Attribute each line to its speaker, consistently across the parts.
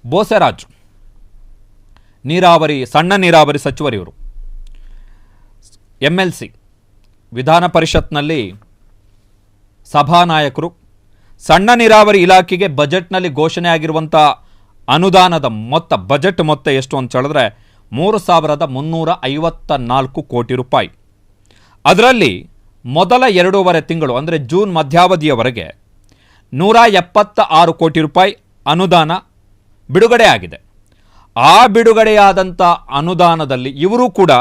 Speaker 1: ಬೋಸರಾಜ್ ನೀರಾವರಿ, ಸಣ್ಣ ನೀರಾವರಿ ಸಚಿವರಿವರು MLC ವಿಧಾನ ಪರಿಷತ್ನಲ್ಲಿ ಸಭಾನಾಯಕರು. ಸಣ್ಣ ನೀರಾವರಿ ಇಲಾಖೆಗೆ ಬಜೆಟ್ನಲ್ಲಿ ಘೋಷಣೆ ಆಗಿರುವಂಥ ಅನುದಾನದ ಮೊತ್ತ, ಬಜೆಟ್ ಮೊತ್ತ ಎಷ್ಟು ಅಂತ ಹೇಳಿದ್ರೆ 3,354 ಕೋಟಿ ರೂಪಾಯಿ. ಅದರಲ್ಲಿ ಮೊದಲ 2.5 ತಿಂಗಳು ಅಂದರೆ ಜೂನ್ ಮಧ್ಯಾವಧಿಯವರೆಗೆ 176 ಕೋಟಿ ರೂಪಾಯಿ ಅನುದಾನ ಬಿಡುಗಡೆ ಆಗಿದೆ. ಆ ಬಿಡುಗಡೆಯಾದಂಥ ಅನುದಾನದಲ್ಲಿ ಇವರು ಕೂಡ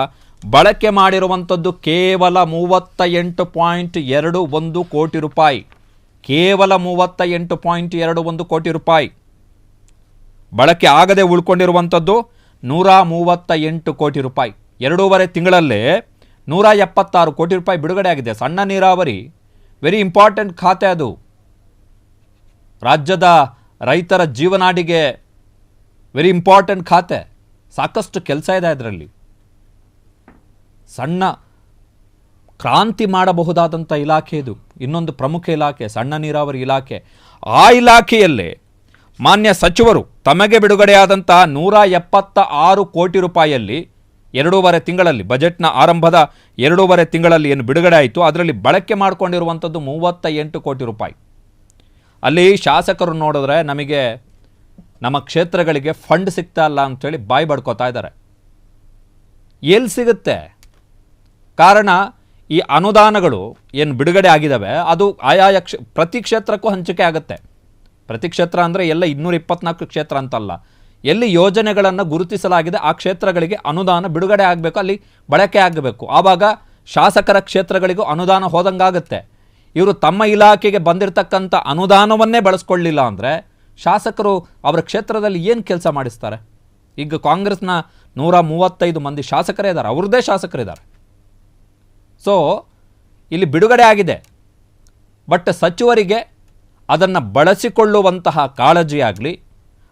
Speaker 1: ಬಳಕೆ ಮಾಡಿರುವಂಥದ್ದು ಕೇವಲ 38.21 ಕೋಟಿ ರೂಪಾಯಿ. ಕೇವಲ 38.21 ಕೋಟಿ ರೂಪಾಯಿ ಬಳಕೆ ಆಗದೆ ಉಳ್ಕೊಂಡಿರುವಂಥದ್ದು 138 ಕೋಟಿ ರೂಪಾಯಿ. 2.5 ತಿಂಗಳಲ್ಲೇ 176 ಕೋಟಿ ರೂಪಾಯಿ ಬಿಡುಗಡೆ ಆಗಿದೆ. ಸಣ್ಣ ನೀರಾವರಿ ವೆರಿ ಇಂಪಾರ್ಟೆಂಟ್ ಖಾತೆ, ಅದು ರಾಜ್ಯದ ರೈತರ ಜೀವನಾಡಿಗೆ ವೆರಿ ಇಂಪಾರ್ಟೆಂಟ್ ಖಾತೆ. ಸಾಕಷ್ಟು ಕೆಲಸ ಇದೆ ಅದರಲ್ಲಿ. ಸಣ್ಣ ಕ್ರಾಂತಿ ಮಾಡಬಹುದಾದಂಥ ಇಲಾಖೆ ಇದು. ಇನ್ನೊಂದು ಪ್ರಮುಖ ಇಲಾಖೆ ಸಣ್ಣ ನೀರಾವರಿ ಇಲಾಖೆ. ಆ ಇಲಾಖೆಯಲ್ಲೇ ಮಾನ್ಯ ಸಚಿವರು ತಮಗೆ ಬಿಡುಗಡೆಯಾದಂಥ 176 ಕೋಟಿ ರೂಪಾಯಿಯಲ್ಲಿ 2.5 ತಿಂಗಳಲ್ಲಿ, ಬಜೆಟ್ನ ಆರಂಭದ 2.5 ತಿಂಗಳಲ್ಲಿ ಏನು ಬಿಡುಗಡೆ ಆಯಿತು ಅದರಲ್ಲಿ ಬಳಕೆ ಮಾಡಿಕೊಂಡಿರುವಂಥದ್ದು 38 ಕೋಟಿ ರೂಪಾಯಿ. ಅಲ್ಲಿ ಶಾಸಕರು ನೋಡಿದ್ರೆ ನಮಗೆ ನಮ್ಮ ಕ್ಷೇತ್ರಗಳಿಗೆ ಫಂಡ್ ಸಿಗ್ತಾ ಇಲ್ಲ ಅಂಥೇಳಿ ಬಾಯಿ ಬಡ್ಕೋತಾ ಇದ್ದಾರೆ. ಎಲ್ಲಿ ಸಿಗುತ್ತೆ? ಕಾರಣ ಈ ಅನುದಾನಗಳು ಏನು ಬಿಡುಗಡೆ ಆಗಿದ್ದಾವೆ ಅದು ಆಯಾಯ ಪ್ರತಿ ಕ್ಷೇತ್ರಕ್ಕೂ ಹಂಚಿಕೆ ಆಗುತ್ತೆ. ಪ್ರತಿ ಕ್ಷೇತ್ರ ಅಂದರೆ ಎಲ್ಲ 224 ಕ್ಷೇತ್ರ ಅಂತಲ್ಲ. ಎಲ್ಲಿ ಯೋಜನೆಗಳನ್ನು ಗುರುತಿಸಲಾಗಿದೆ ಆ ಕ್ಷೇತ್ರಗಳಿಗೆ ಅನುದಾನ ಬಿಡುಗಡೆ ಆಗಬೇಕು, ಅಲ್ಲಿ ಬಳಕೆ ಆಗಬೇಕು. ಆವಾಗ ಶಾಸಕರ ಕ್ಷೇತ್ರಗಳಿಗೂ ಅನುದಾನ ಹೋದಂಗಾಗುತ್ತೆ. ಇವರು ತಮ್ಮ ಇಲಾಖೆಗೆ ಬಂದಿರತಕ್ಕಂಥ ಅನುದಾನವನ್ನೇ ಬಳಸ್ಕೊಳ್ಳಿಲ್ಲ ಅಂದರೆ ಶಾಸಕರು ಅವರ ಕ್ಷೇತ್ರದಲ್ಲಿ ಏನು ಕೆಲಸ ಮಾಡಿಸ್ತಾರೆ? ಈಗ ಕಾಂಗ್ರೆಸ್ನ 135 ಮಂದಿ ಶಾಸಕರೇ ಇದ್ದಾರೆ, ಅವ್ರದ್ದೇ ಶಾಸಕರಿದ್ದಾರೆ. ಸೊ ಇಲ್ಲಿ ಬಿಡುಗಡೆ ಆಗಿದೆ, ಬಟ್ ಸಚಿವರಿಗೆ ಅದನ್ನು ಬಳಸಿಕೊಳ್ಳುವಂತಹ ಕಾಳಜಿಯಾಗಲಿ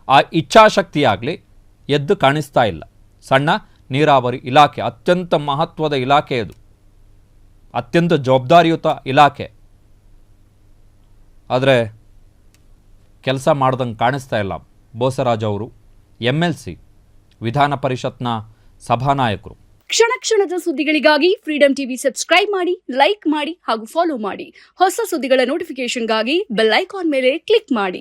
Speaker 1: ಆ ಇಚ್ಛಾಶಕ್ತಿಯಾಗಲಿ ಎದ್ದು ಕಾಣಿಸ್ತಾ ಇಲ್ಲ. ಸಣ್ಣ ನೀರಾವರಿ ಇಲಾಖೆ ಅತ್ಯಂತ ಮಹತ್ವದ ಇಲಾಖೆ, ಇದು ಅತ್ಯಂತ ಜವಾಬ್ದಾರಿಯುತ ಇಲಾಖೆ. ಆದರೆ ಕೆಲಸ ಮಾಡ್ದಂಗೆ ಕಾಣಿಸ್ತಾ ಇಲ್ಲ. ಬೋಸರಾಜ್ ಅವರು MLC ವಿಧಾನ ಪರಿಷತ್ನ ಸಭಾನಾಯಕರು.
Speaker 2: ಕ್ಷಣ ಕ್ಷಣದ ಸುದ್ದಿಗಳಿಗಾಗಿ ಫ್ರೀಡಂ ಟಿವಿ ಸಬ್ಸ್ಕ್ರೈಬ್ ಮಾಡಿ, ಲೈಕ್ ಮಾಡಿ ಹಾಗೂ ಫಾಲೋ ಮಾಡಿ. ಹೊಸ ಸುದ್ದಿಗಳ ನೋಟಿಫಿಕೇಶನ್ಗಾಗಿ ಬೆಲ್ ಐಕಾನ್ ಮೇಲೆ ಕ್ಲಿಕ್ ಮಾಡಿ.